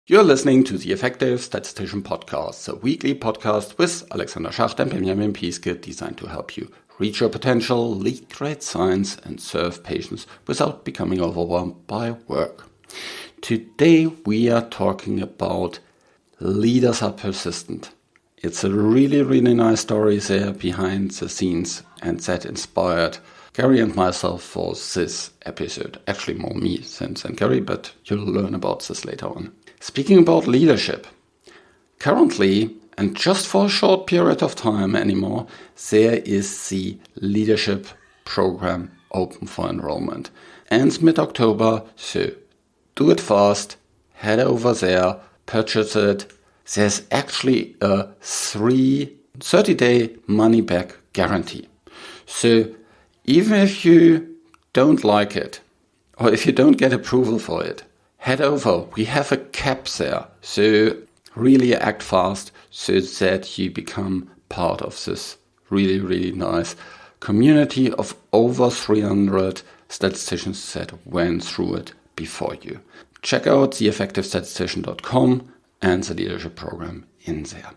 You're listening to the Effective Statistician podcast, a weekly podcast with Alexander Schacht and Benjamin Pieske, designed to help you reach your potential, lead great science, and serve patients without becoming overwhelmed by work. Today we are talking about leaders are persistent. It's a really nice story there behind the scenes, and that inspired Gary and myself for this episode. Actually more me than Gary, but you'll learn about this later on. Speaking about leadership, currently, and just for a short period of time anymore, there is the leadership program open for enrollment. Ends mid-October, so do it fast, head over there, purchase it. There's actually a 30-day money-back guarantee. So even if you don't like it, or if you don't get approval for it, head over. We have a cap there, so really act fast so that you become part of this really nice community of over 300 statisticians that went through it before you. Check out theeffectivestatistician.com and the leadership program in there.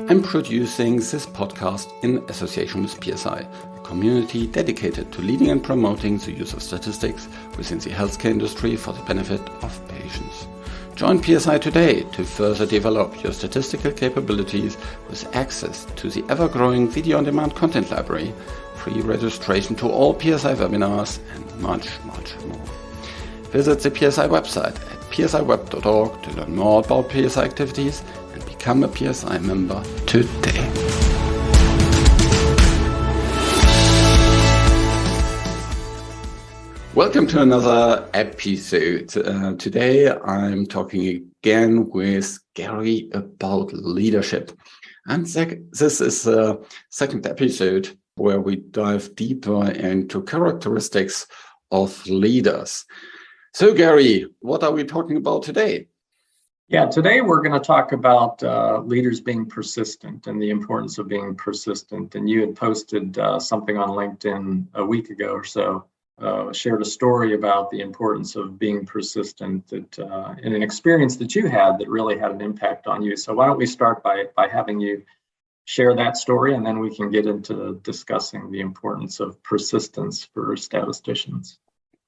I'm producing this podcast in association with PSI, a community dedicated to leading and promoting the use of statistics within the healthcare industry for the benefit of patients. Join PSI today to further develop your statistical capabilities with access to the ever-growing video-on-demand content library, free registration to all PSI webinars, and much more. Visit the PSI website at psiweb.org to learn more about PSI activities and become a PSI member today. Welcome to another episode. Today I'm talking again with Gary about leadership. And this is the second episode where we dive deeper into characteristics of leaders. So Gary, what are we talking about today? Yeah, today we're going to talk about leaders being persistent and the importance of being persistent. And you had posted something on LinkedIn a week ago or so, shared a story about the importance of being persistent that, in an experience that you had that really had an impact on you. So why don't we start by having you share that story, and then we can get into discussing the importance of persistence for statisticians.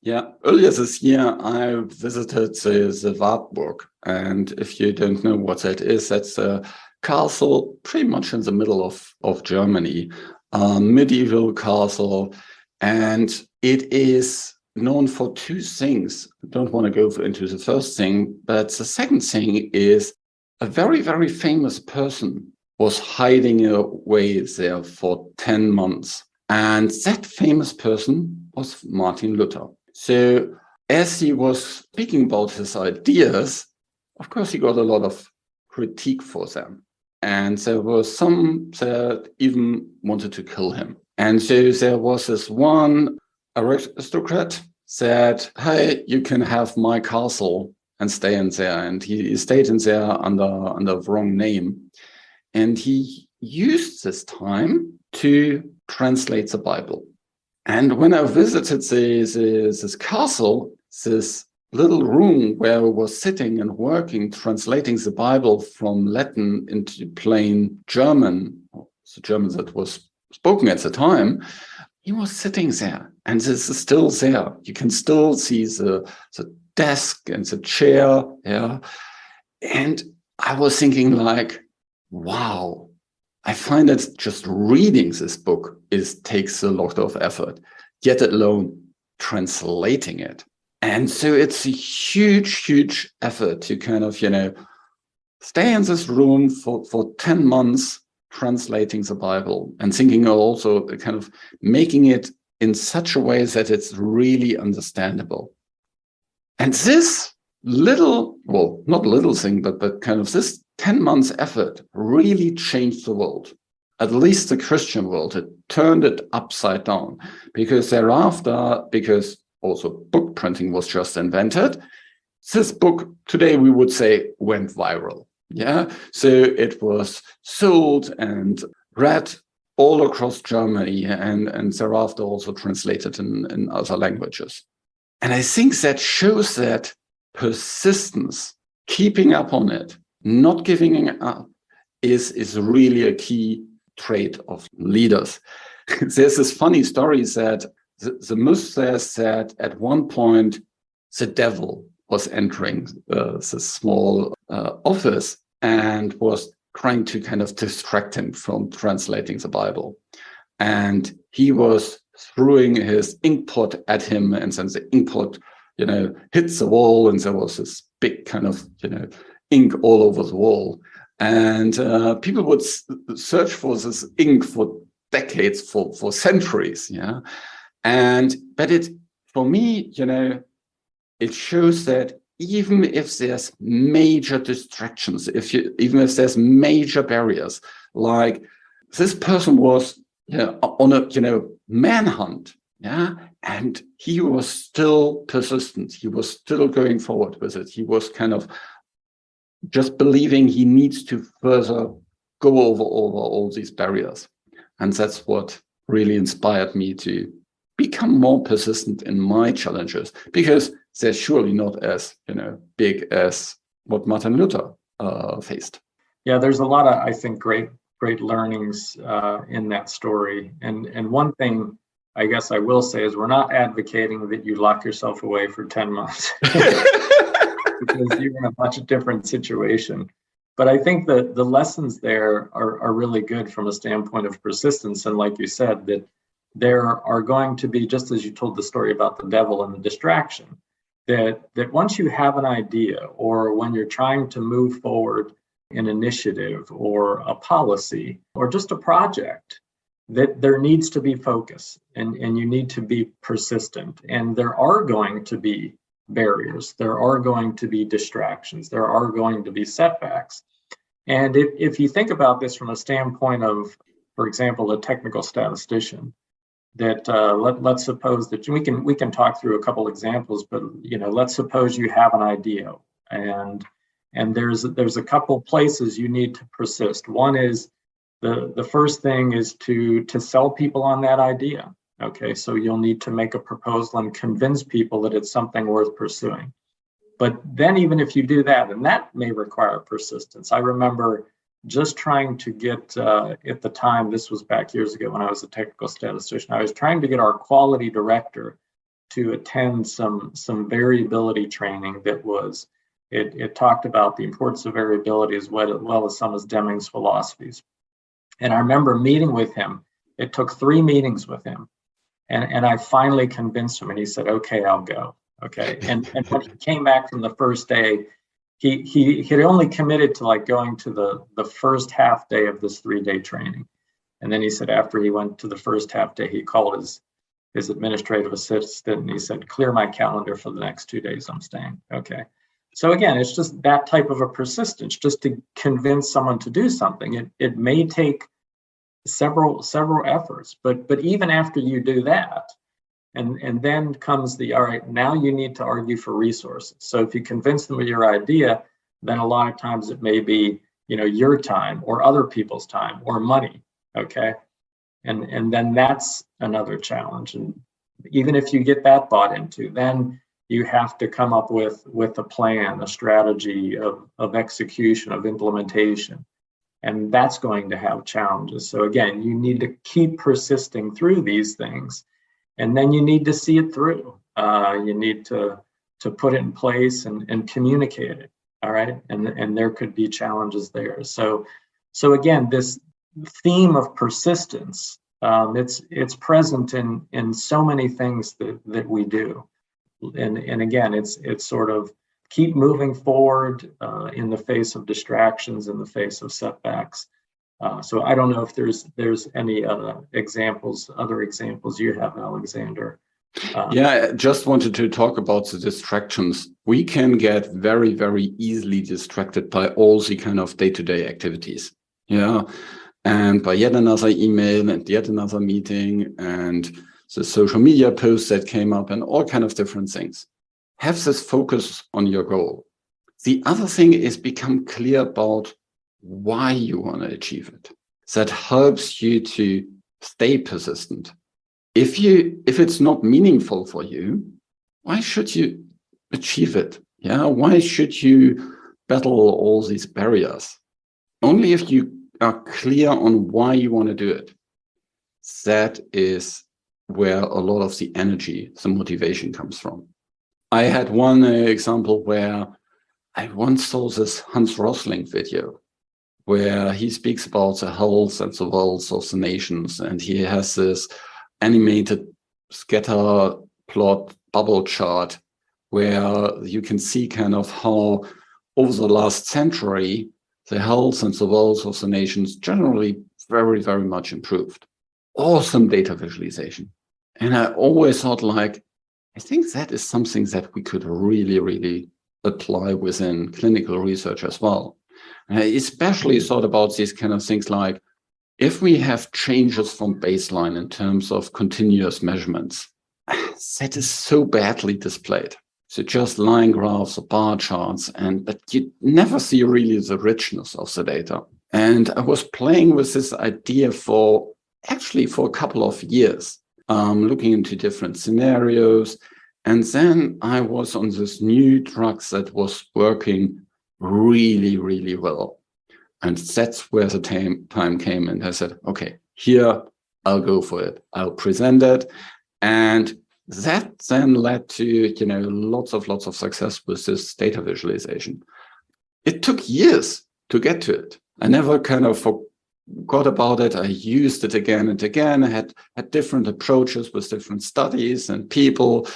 Yeah, earlier this year, I visited the Wartburg. And if you don't know what that is, that's a castle pretty much in the middle of Germany, a medieval castle. And it is known for two things. I don't want to go into the first thing, but the second thing is a very famous person was hiding away there for 10 months. And that famous person was Martin Luther. So as he was speaking about his ideas, of course, he got a lot of critique for them. And there were some that even wanted to kill him. And so there was this one aristocrat said, hey, you can have my castle and stay in there. And he stayed in there under the wrong name. And he used this time to translate the Bible. And when I visited this castle, this little room where I was sitting and working, translating the Bible from Latin into plain German, the German that was spoken at the time, he was sitting there. And this is still there. You can still see the desk and the chair. Yeah. And I was thinking like, wow. I find that just reading this book takes a lot of effort, yet alone translating it. And so it's a huge effort to kind of, stay in this room for 10 months translating the Bible and thinking also kind of making it in such a way that it's really understandable. And this little, well, not little thing, but kind of this 10 months effort really changed the world, at least the Christian world. It turned it upside down because thereafter, because also book printing was just invented, this book today we would say went viral. Yeah. So it was sold and read all across Germany and thereafter also translated in other languages. And I think that shows that persistence, keeping up on it, not giving up, is really a key trait of leaders. There's this funny story that the myth says that at one point the devil was entering this small office and was trying to kind of distract him from translating the Bible. And he was throwing his inkpot at him, and then the inkpot, hits the wall, and there was this big kind of, ink all over the wall. And people would search for this ink for decades, for centuries, yeah. But for me, it shows that even if there's major distractions, even if there's major barriers, like this person was on a manhunt, yeah, and he was still persistent. He was still going forward with it. He was kind of just believing he needs to further go over all these barriers. And that's what really inspired me to become more persistent in my challenges, because they're surely not as big as what Martin Luther faced. Yeah, there's a lot of, I think, great learnings in that story. And one thing I guess I will say is we're not advocating that you lock yourself away for 10 months because you're in a much different situation. But I think that the lessons there are really good from a standpoint of persistence. And like you said, that there are going to be, just as you told the story about the devil and the distraction, that once you have an idea, or when you're trying to move forward an initiative or a policy or just a project, that there needs to be focus, and you need to be persistent. And there are going to be barriers, there are going to be distractions, there are going to be setbacks. And if you think about this from a standpoint of, for example, a technical statistician, that let's suppose that we can talk through a couple examples, but let's suppose you have an idea, and there's a couple places you need to persist. One is the first thing is to sell people on that idea. Okay, so you'll need to make a proposal and convince people that it's something worth pursuing. But then even if you do that, and that may require persistence. I remember just trying to get, at the time, this was back years ago when I was a technical statistician, I was trying to get our quality director to attend some variability training that was, it talked about the importance of variability as well as some of Deming's philosophies. And I remember meeting with him. It took 3 meetings with him. And I finally convinced him, and he said, okay, I'll go. Okay. And when he came back from the first day, he had only committed to going to the first half day of this 3-day training. And then he said, after he went to the first half day, he called his administrative assistant and he said, clear my calendar for the next 2 days, I'm staying. Okay. So again, it's just that type of a persistence, just to convince someone to do something. It may take several efforts, but even after you do that, and then comes all right, now you need to argue for resources. So if you convince them of your idea, then a lot of times it may be, your time or other people's time or money. Okay. And then that's another challenge. And even if you get that bought into, then you have to come up with a plan, a strategy of execution, of implementation. And that's going to have challenges. So again, you need to keep persisting through these things. And then you need to see it through. You need to put it in place and communicate it. All right. And there could be challenges there. So again, this theme of persistence, it's present in so many things that we do. And again, it's sort of keep moving forward in the face of distractions, in the face of setbacks. So I don't know if there's any other examples you have, Alexander. I just wanted to talk about the distractions. We can get very, very easily distracted by all the kind of day-to-day activities. Yeah. And by yet another email and yet another meeting and the social media posts that came up and all kind of different things. Have this focus on your goal. The other thing is become clear about why you want to achieve it. That helps you to stay persistent. If it's not meaningful for you, why should you achieve it? Yeah, why should you battle all these barriers? Only if you are clear on why you want to do it. That is where a lot of the energy, the motivation comes from. I had one example where I once saw this Hans Rosling video where he speaks about the health and the wealth of the nations, and he has this animated scatter plot bubble chart where you can see kind of how over the last century the health and the wealth of the nations generally very, very much improved. Awesome data visualization. And I always thought, like, I think that is something that we could really, really apply within clinical research as well. And I especially thought about these kind of things like, if we have changes from baseline in terms of continuous measurements, that is so badly displayed. So just line graphs or bar charts, but you never see really the richness of the data. And I was playing with this idea for a couple of years, looking into different scenarios. And then I was on this new drug that was working really, really well. And that's where the time came. And I said, okay, here, I'll go for it. I'll present it. And that then led to, lots of success with this data visualization. It took years to get to it. I never kind of forgot about it. I used it again and again. I had different approaches with different studies and people.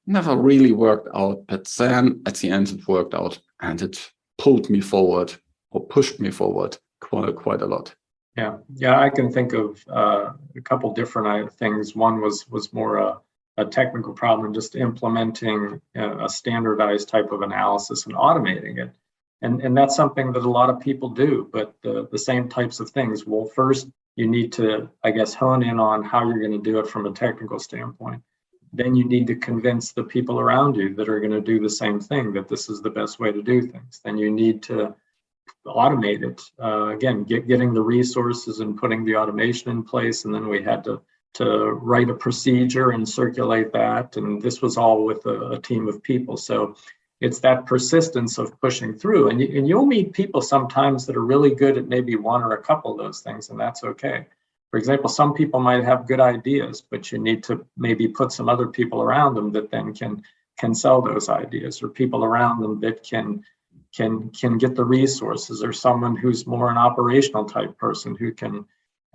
Never really worked out, but then at the end it worked out, and it pulled me forward or pushed me forward quite a lot. Yeah, I can think of a couple different things. One was more a technical problem, just implementing a standardized type of analysis and automating it. And that's something that a lot of people do, but the same types of things. Well, first, you need to, I guess, hone in on how you're going to do it from a technical standpoint. Then you need to convince the people around you that are going to do the same thing, that this is the best way to do things. Then you need to automate it. Again, getting the resources and putting the automation in place. And then we had to write a procedure and circulate that. And this was all with a team of people. So it's that persistence of pushing through. And you'll meet people sometimes that are really good at maybe one or a couple of those things, and that's okay. For example, some people might have good ideas, but you need to maybe put some other people around them that then can sell those ideas, or people around them that can get the resources, or someone who's more an operational type person who can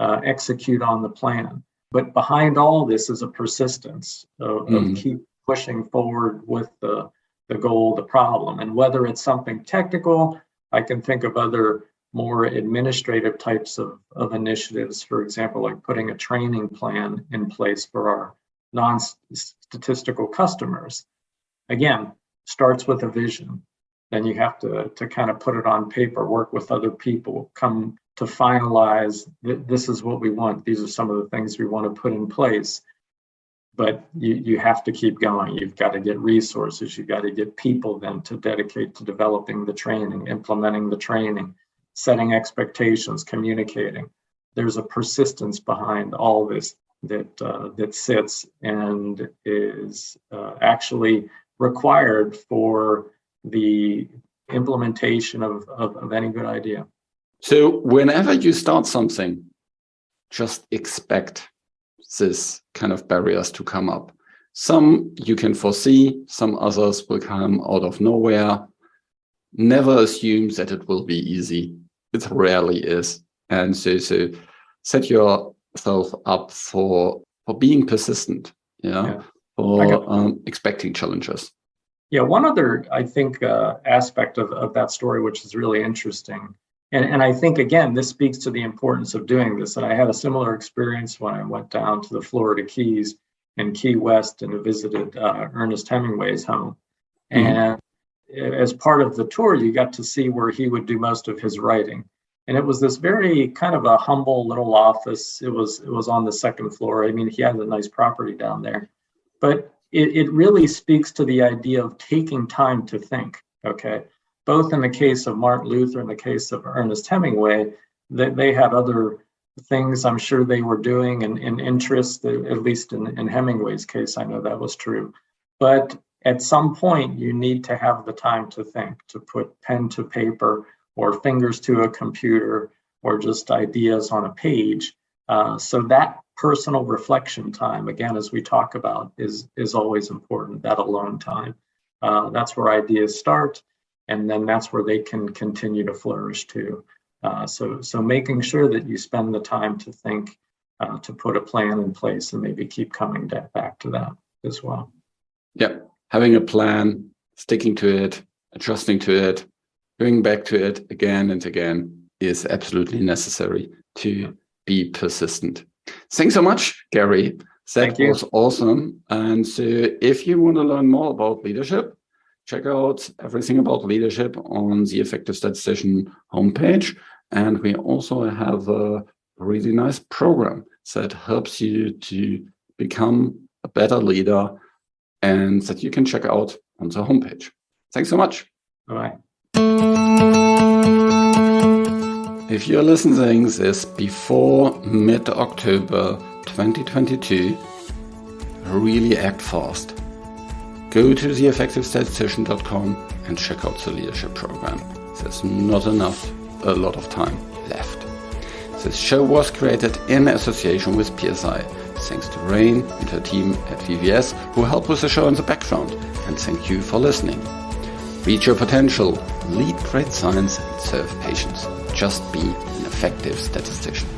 execute on the plan. But behind all this is a persistence of keep pushing forward with the goal, the problem. And whether it's something technical, I can think of other more administrative types of initiatives, for example, like putting a training plan in place for our non-statistical customers. Again, starts with a vision. Then you have to kind of put it on paper, work with other people, come to finalize, this is what we want. These are some of the things we want to put in place. But you have to keep going. You've got to get resources. You've got to get people then to dedicate to developing the training, implementing the training, setting expectations, communicating. There's a persistence behind all this that sits and is actually required for the implementation of any good idea. So whenever you start something, just expect this kind of barriers to come up. Some you can foresee, some others will come out of nowhere. Never assume that it will be easy. It rarely is. And so set yourself up for being persistent, for expecting challenges. Yeah, one other, I think, aspect of that story, which is really interesting, and I think, again, this speaks to the importance of doing this. And I had a similar experience when I went down to the Florida Keys and Key West and visited Ernest Hemingway's home. And as part of the tour, you got to see where he would do most of his writing. And it was this very kind of a humble little office. It was on the second floor. I mean, he had a nice property down there. But it really speaks to the idea of taking time to think, okay? Both in the case of Martin Luther and the case of Ernest Hemingway, that they had other things I'm sure they were doing and interests, at least in Hemingway's case, I know that was true. But at some point you need to have the time to think, to put pen to paper or fingers to a computer or just ideas on a page. So that personal reflection time, again, as we talk about, is always important, that alone time. That's where ideas start, and then that's where they can continue to flourish too. So making sure that you spend the time to think, to put a plan in place, and maybe keep coming back to that as well. Yeah, having a plan, sticking to it, adjusting to it, going back to it again and again is absolutely necessary to be persistent. Thanks so much, Gary. That was awesome. And so if you want to learn more about leadership, check out everything about leadership on the Effective Statistician homepage. And we also have a really nice program that helps you to become a better leader, and that you can check out on the homepage. Thanks so much. All right. If you're listening this before mid-October 2022, really act fast. Go to theeffectivestatistician.com and check out the leadership program. There's not a lot of time left. This show was created in association with PSI. Thanks to Rain and her team at VVS who help with the show in the background. And thank you for listening. Reach your potential, lead great science, and serve patients. Just be an effective statistician.